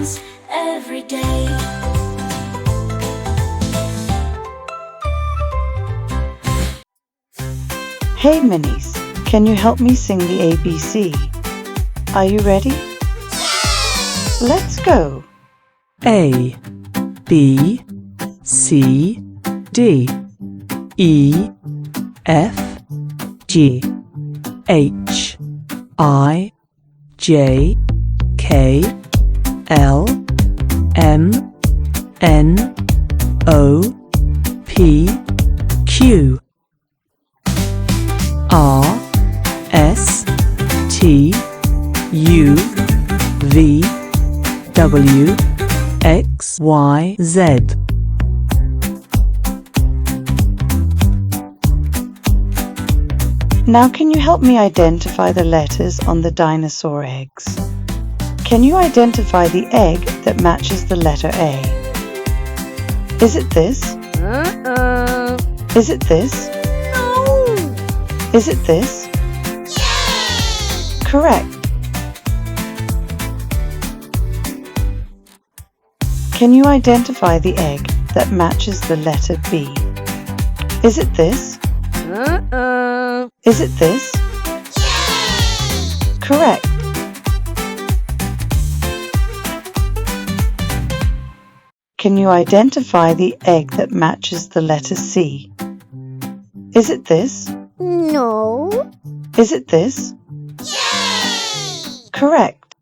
friends every day. Hey Minis, can you help me sing the ABC? Are you ready? Let's go! A, B, C, D, E, F, G, H, I, J, K, L, M, N, O, P, Q, R, S, T, U, V, W, X, Y, Z. Now can you help me identify the letters on the dinosaur eggs? Can you identify the egg that matches the letter A? Is it this? Is it this? No! Is it this? Yes! Correct. Can you identify the egg that matches the letter B? Is it this? Is it this? Yes! Correct. Can you identify the egg that matches the letter C? Is it this? No! Is it this? Yes! Correct.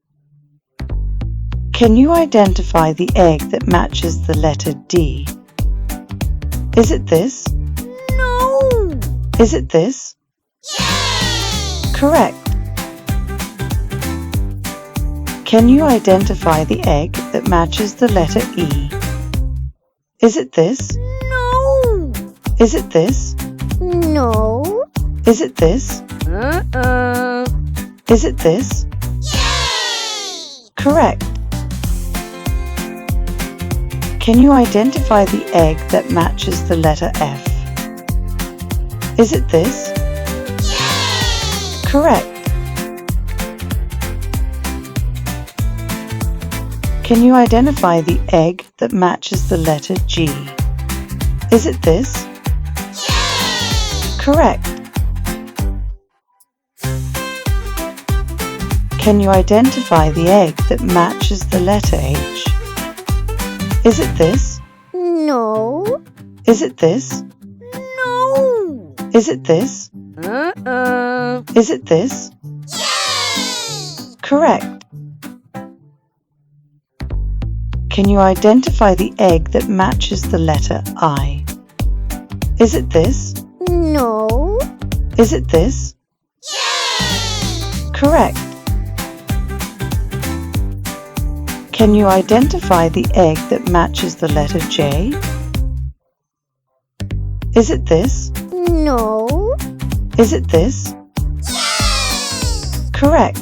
Can you identify the egg that matches the letter D? Is it this? No! Is it this? Yes! Correct. Can you identify the egg that matches the letter E? Is it this? No! Is it this? No! Is it this? Is it this? Yes! Correct. Can you identify the egg that matches the letter F? Is it this? Yes! Correct. Can you identify the egg that matches the letter G? Is it this? Yes! Correct. Can you identify the egg that matches the letter H? Is it this? No! Is it this? No! Is it this? Is it this? Yes! Correct. Can you identify the egg that matches the letter I? Is it this? No! Is it this? Yes! Correct. Can you identify the egg that matches the letter J? Is it this? No! Is it this? Yes! Correct.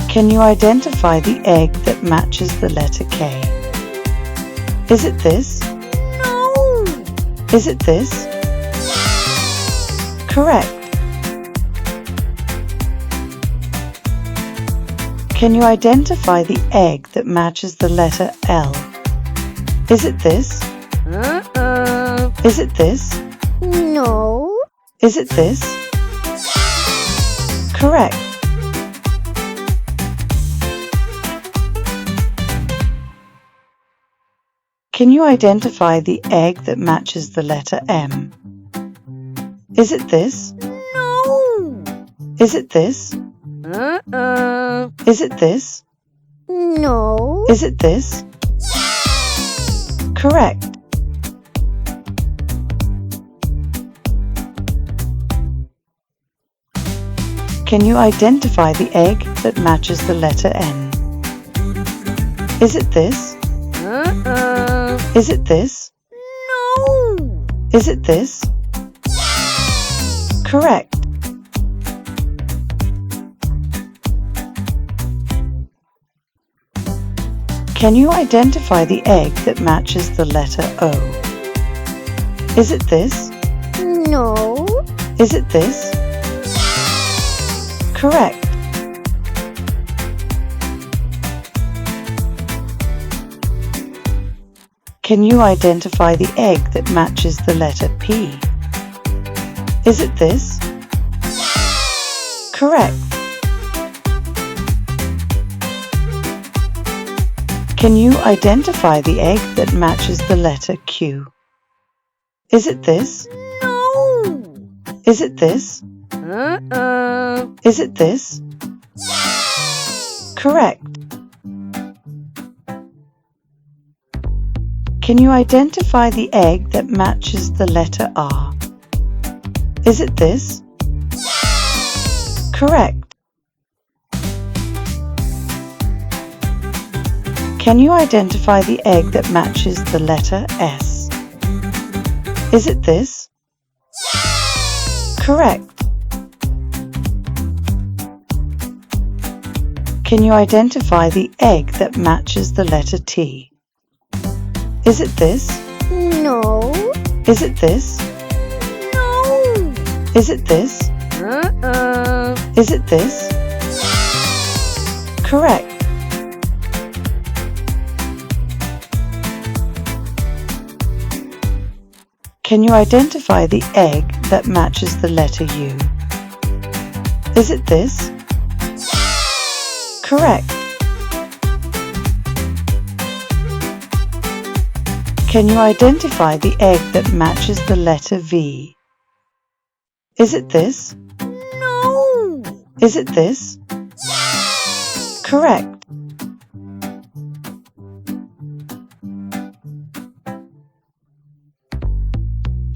Can you identify the egg that matches the letter K? Is it this? No! Is it this? Yes! Correct. Can you identify the egg that matches the letter L? Is it this? Is it this? No! Is it this? Yes! Correct. Can you identify the egg that matches the letter M? Is it this? No! Is it this? Is it this? No! Is it this? Yes! Correct. Can you identify the egg that matches the letter N? Is it this? Is it this? No! Is it this? Yes! Correct. Can you identify the egg that matches the letter O? Is it this? No. Is it this? Yes. Correct. Can you identify the egg that matches the letter P? Is it this? Correct. Can you identify the egg that matches the letter Q? Is it this? No. Is it this? Is it this? Correct. Can you identify the egg that matches the letter R? Is it this? Correct. Can you identify the egg that matches the letter S? Is it this? Correct. Can you identify the egg that matches the letter T? Is it this? No. Is it this? No. Is it this? Is it this? Correct. Can you identify the egg that matches the letter U? Is it this? Correct. Can you identify the egg that matches the letter V? Is it this? No. Is it this? Correct.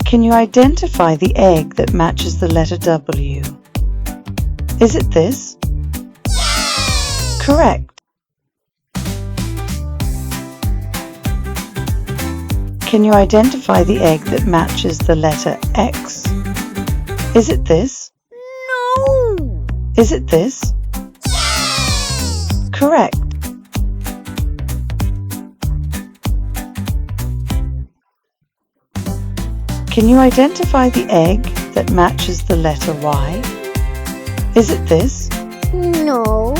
Can you identify the egg that matches the letter W? Is it this? Correct. Can you identify the egg that matches the letter X? Is it this? No. Is it this? Correct. Can you identify the egg that matches the letter Y? Is it this? No.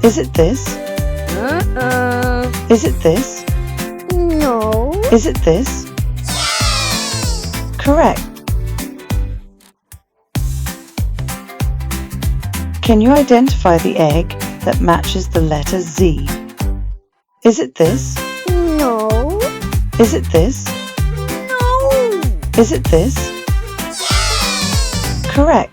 Is it this? Is it this? No. Is it this? Correct. Can you identify the egg that matches the letter Z? Is it this? No. Is it this? No. Is it this? Correct.